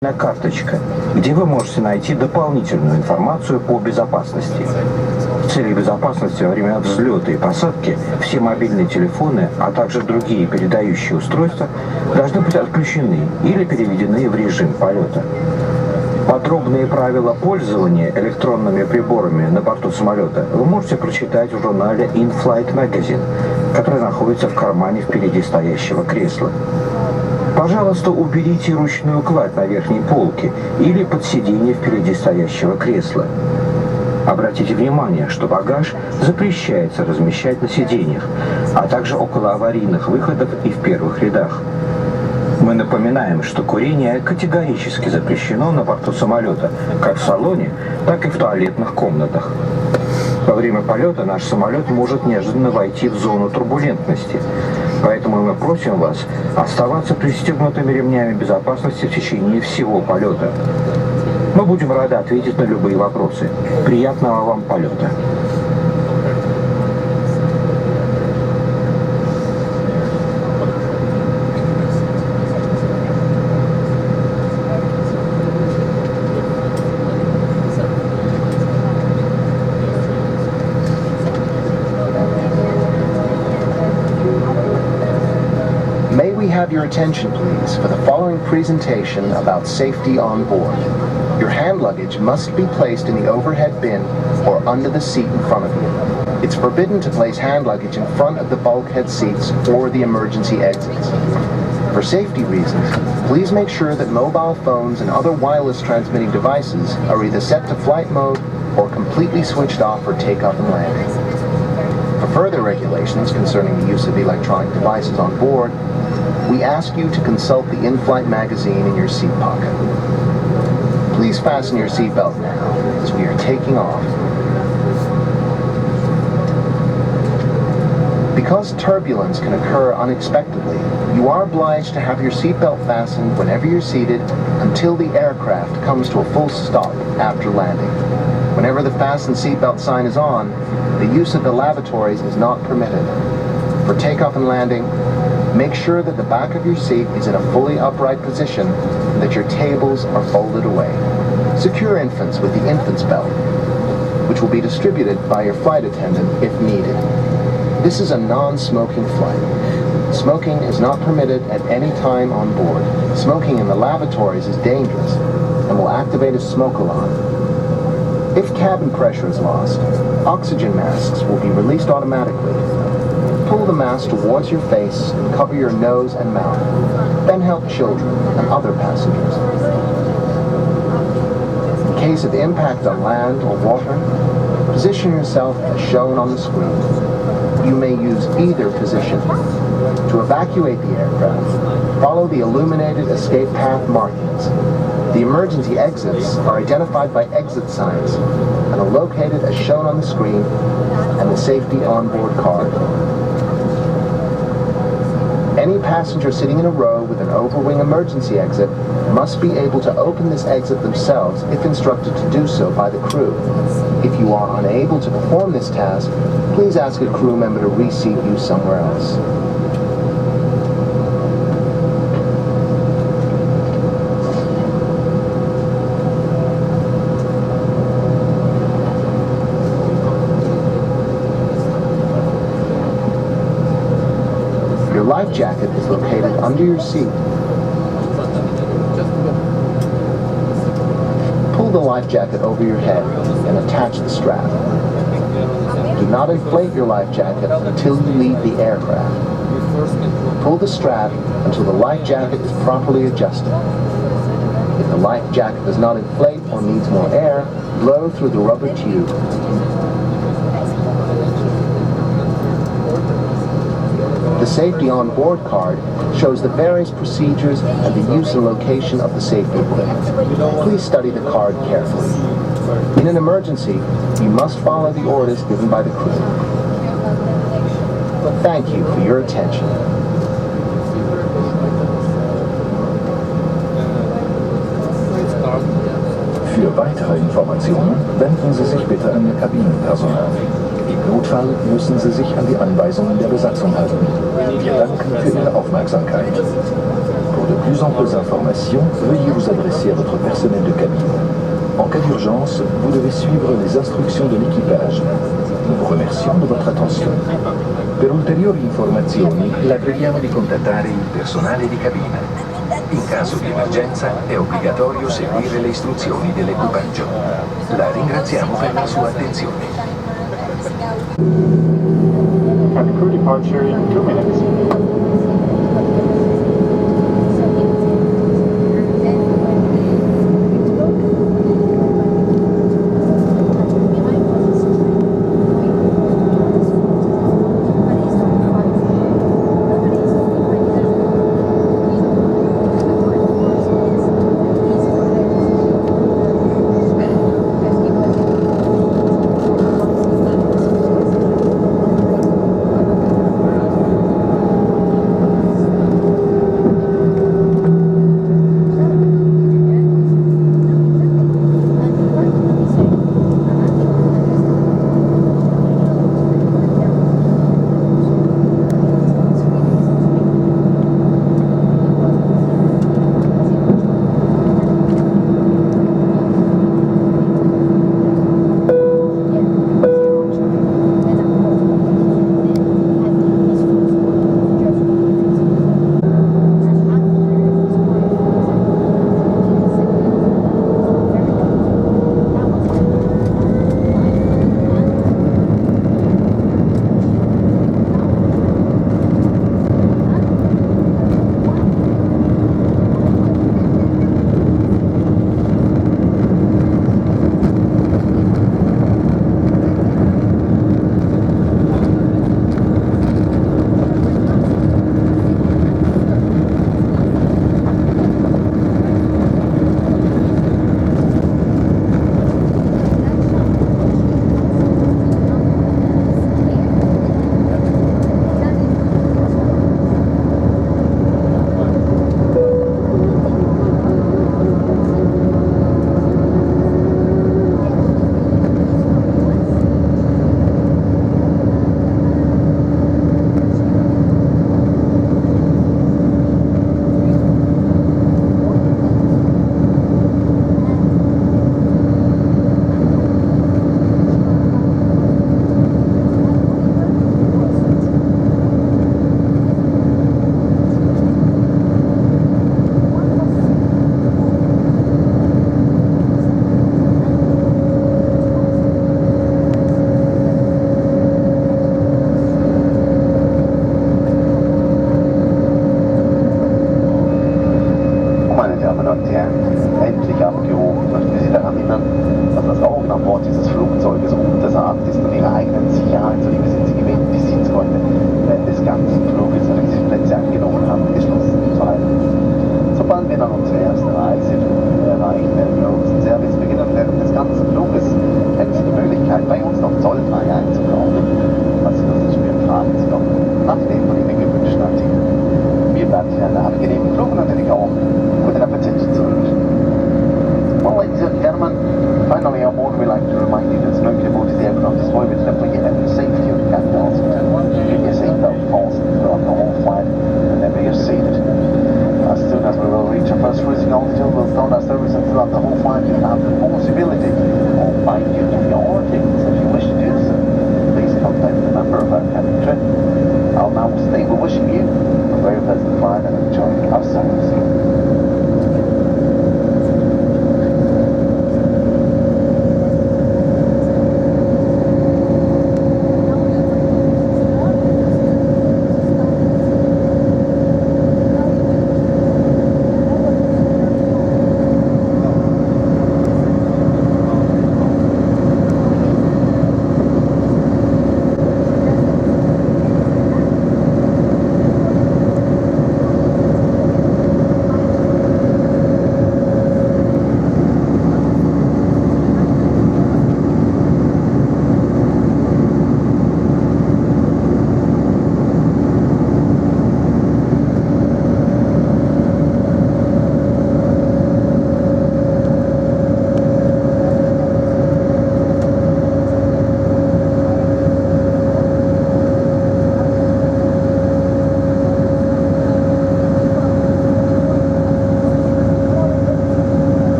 Карточка, где вы можете найти дополнительную информацию по безопасности. В целях безопасности во время взлета и посадки все мобильные телефоны, а также другие передающие устройства должны быть отключены или переведены в режим полета. Подробные правила пользования электронными приборами на борту самолета вы можете прочитать в журнале In-Flight Magazine, который находится в кармане впереди стоящего кресла. Пожалуйста, уберите ручную кладь на верхней полке или под сиденье впереди стоящего кресла. Обратите внимание, что багаж запрещается размещать на сиденьях, а также около аварийных выходов и в первых рядах. Мы напоминаем, что курение категорически запрещено на борту самолета, как в салоне, так и в туалетных комнатах. Во время полета наш самолет может неожиданно войти в зону турбулентности, поэтому мы просим вас оставаться пристегнутыми ремнями безопасности в течение всего полета. Мы будем рады ответить на любые вопросы. Приятного вам полета! Have your attention, please, for the following presentation about safety on board. Your hand luggage must be placed in the overhead bin or under the seat in front of you. It's forbidden to place hand luggage in front of the bulkhead seats or the emergency exits. For safety reasons, please make sure that mobile phones and other wireless transmitting devices are either set to flight mode or completely switched off for takeoff and landing. For further regulations concerning the use of electronic devices on board, we ask you to consult the in-flight magazine in your seat pocket. Please fasten your seatbelt now, as we are taking off. Because turbulence can occur unexpectedly, you are obliged to have your seatbelt fastened whenever you're seated until the aircraft comes to a full stop after landing. Whenever the fasten seatbelt sign is on, the use of the lavatories is not permitted. For takeoff and landing, make sure that the back of your seat is in a fully upright position and that your tables are folded away. Secure infants with the infant's belt, which will be distributed by your flight attendant if needed. This is a non-smoking flight. Smoking is not permitted at any time on board. Smoking in the lavatories is dangerous and will activate a smoke alarm. If cabin pressure is lost, oxygen masks will be released automatically. Pull the mask towards your face and cover your nose and mouth. Then help children and other passengers. In case of impact on land or water, position yourself as shown on the screen. You may use either position. To evacuate the aircraft, follow the illuminated escape path markings. The emergency exits are identified by exit signs and are located as shown on the screen and the safety onboard card. Any passenger sitting in a row with an overwing emergency exit must be able to open this exit themselves if instructed to do so by the crew. If you are unable to perform this task, please ask a crew member to reseat you somewhere else. Your life jacket is located under your seat. Pull the life jacket over your head and attach the strap. Do not inflate your life jacket until you leave the aircraft. Pull the strap until the life jacket is properly adjusted. If the life jacket does not inflate or needs more air, blow through the rubber tube. The safety on board card shows the various procedures and the use and location of the safety equipment. Please study the card carefully. In an emergency, you must follow the orders given by the crew. Thank you for your attention. Für weitere Informationen wenden Sie sich bitte an Ihr Kabinenpersonal. Im Notfall müssen Sie sich an die Anweisungen der Besatzung halten. Wir danken für Ihre Aufmerksamkeit. de plus amples informations, veuillez vous adresser à votre personnel de cabine. En cas d'urgence, vous devez suivre les instructions de l'équipage. Nous vous remercions de votre attention. Per ulteriori informazioni, la preghiamo di contattare il personale di cabina. In caso di emergenza è obbligatorio seguire le istruzioni dell'equipaggio. La ringraziamo per la sua attenzione. Cabin crew departure in 2 minutes. I'll now stay. We're wishing you a very pleasant flight and enjoy our service.